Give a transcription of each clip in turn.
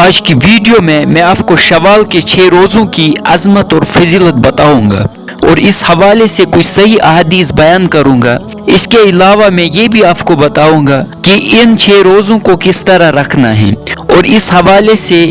آج کی ویڈیو میں آپ کو شوال کے 6 روزوں کی عظمت اور فضیلت بتاؤں گا اور اس حوالے سے کچھ صحیح احادیث بیان کروں گا۔ اس کے علاوہ میں یہ بھی آپ کو بتاؤں گا کہ ان 6 روزوں کو کس طرح رکھنا ہے اور اس حوالے سے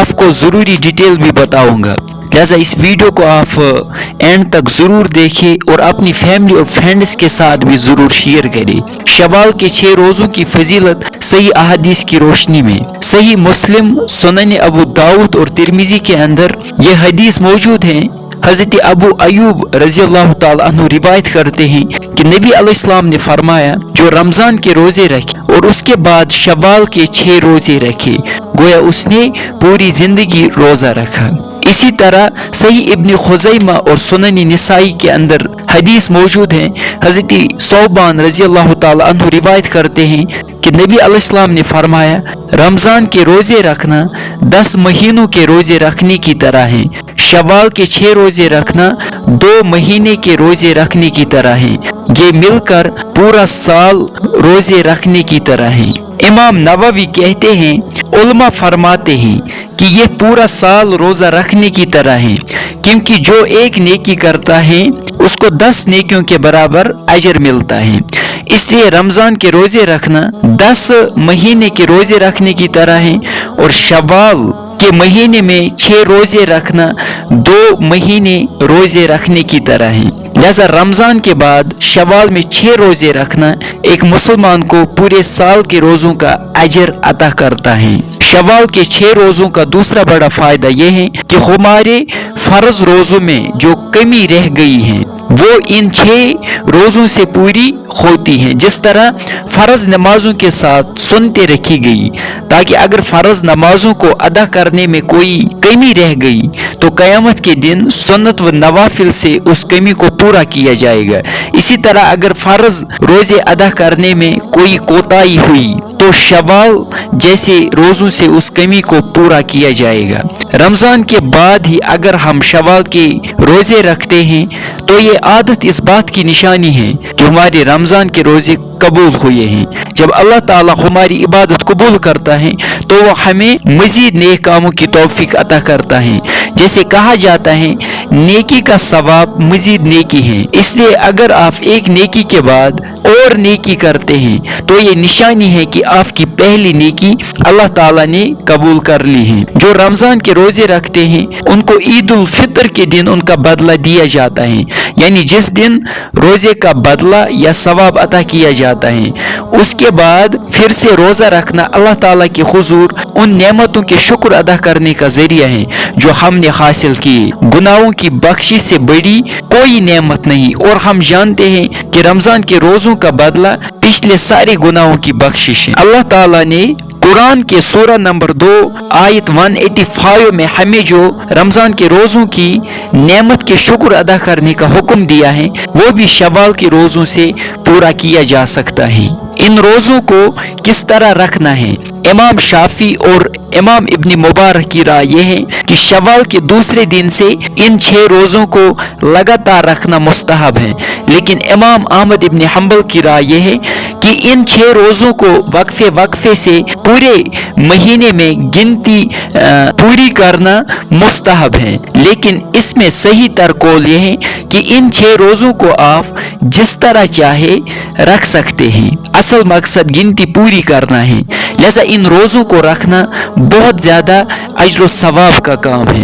آپ کو ضروری ڈیٹیل بھی بتاؤں گا، لہذا اس ویڈیو کو آپ اینڈ تک ضرور دیکھیں اور اپنی فیملی اور فرینڈز کے ساتھ بھی ضرور شیئر کریں۔ شوال کے 6 روزوں کی فضیلت صحیح احادیث کی روشنی میں صحیح مسلم، سنن ابو داؤد اور ترمذی کے اندر یہ حدیث موجود ہیں۔ حضرت ابو ایوب رضی اللہ تعالیٰ عنہ روایت کرتے ہیں کہ نبی علیہ السلام نے فرمایا، جو رمضان کے روزے رکھے اور اس کے بعد شوال کے 6 روزے رکھے، گویا اس نے پوری زندگی روزہ رکھا۔ اسی طرح صحیح ابن خزیمہ اور سنن نسائی کے اندر حدیث موجود ہیں۔ حضرت ثوبان رضی اللہ تعالیٰ عنہ روایت کرتے ہیں کہ نبی علیہ السلام نے فرمایا، رمضان کے روزے رکھنا 10 مہینوں کے روزے رکھنے کی طرح ہے، شوال کے 6 روزے رکھنا 2 مہینے کے روزے رکھنے کی طرح ہے، یہ مل کر پورا سال روزے رکھنے کی طرح ہے۔ امام نووی کہتے ہیں، علماء فرماتے ہیں کہ یہ پورا سال روزہ رکھنے کی طرح ہے، کیونکہ جو ایک نیکی کرتا ہے اس کو 10 نیکیوں کے برابر اجر ملتا ہے۔ اس لیے رمضان کے روزے رکھنا 10 مہینے کے روزے رکھنے کی طرح ہے اور شوال کے مہینے میں 6 روزے رکھنا 2 مہینے روزے رکھنے کی طرح ہے۔ لہذا رمضان کے بعد شوال میں 6 روزے رکھنا ایک مسلمان کو پورے سال کے روزوں کا اجر عطا کرتا ہے۔ شوال کے 6 روزوں کا دوسرا بڑا فائدہ یہ ہے کہ ہمارے فرض روزوں میں جو کمی رہ گئی ہے وہ ان 6 روزوں سے پوری ہوتی ہیں، جس طرح فرض نمازوں کے ساتھ سنتیں رکھی گئی تاکہ اگر فرض نمازوں کو ادا کرنے میں کوئی کمی رہ گئی تو قیامت کے دن سنت و نوافل سے اس کمی کو پورا کیا جائے گا۔ اسی طرح اگر فرض روزے ادا کرنے میں کوئی کوتاہی ہوئی تو شوال جیسے روزوں سے اس کمی کو پورا کیا جائے گا۔ رمضان کے بعد ہی اگر ہم شوال کے روزے رکھتے ہیں تو یہ عادت اس بات کی نشانی ہے کہ ہمارے رمضان کے روزے قبول ہوئے ہیں۔ جب اللہ تعالیٰ ہماری عبادت قبول کرتا ہے تو وہ ہمیں مزید نیک کاموں کی توفیق عطا کرتا ہے۔ جیسے کہا جاتا ہے، نیکی کا ثواب مزید نیکی ہے، اس لیے اگر آپ ایک نیکی کے بعد اور نیکی کرتے ہیں تو یہ نشانی ہے کہ آپ کی پہلی نیکی اللہ تعالیٰ نے قبول کر لی ہے۔ جو رمضان کے روزے رکھتے ہیں ان کو عید الفطر کے دن ان کا بدلہ دیا جاتا ہے، یعنی جس دن روزے کا بدلہ یا ثواب عطا کیا جاتا ہے۔ اس کے بعد پھر سے روزہ رکھنا اللہ تعالیٰ کے حضور ان نعمتوں کے شکر ادا کرنے کا ذریعہ ہے جو ہم نے حاصل کی۔ گناہوں کی بخشش سے بڑی کوئی نعمت نہیں، اور ہم جانتے ہیں کہ رمضان کے روزوں کا بدلہ پچھلے سارے گناہوں کی بخشش ہے۔ اللہ تعالیٰ نے قرآن کے سورہ نمبر 2 آیت 185 میں ہمیں جو رمضان کے روزوں کی نعمت کے شکر ادا کرنے کا حکم دیا ہے وہ بھی شوال کے روزوں سے پورا کیا جا سکتا ہے۔ ان روزوں کو کس طرح رکھنا ہے؟ امام شافعی اور امام ابن مبارک کی رائے یہ ہے کہ شوال کے دوسرے دن سے ان 6 روزوں کو لگاتار رکھنا مستحب ہے، لیکن امام احمد ابن حنبل کی رائے یہ ہے کہ ان 6 روزوں کو وقفے سے پورے مہینے میں گنتی پوری کرنا مستحب ہے، لیکن اس میں صحیح تر قول یہ ہے کہ ان 6 روزوں کو آپ جس طرح چاہے رکھ سکتے ہیں، اصل مقصد گنتی پوری کرنا ہے۔ لہذا ان روزوں کو رکھنا بہت زیادہ اجر و ثواب کا کام ہے۔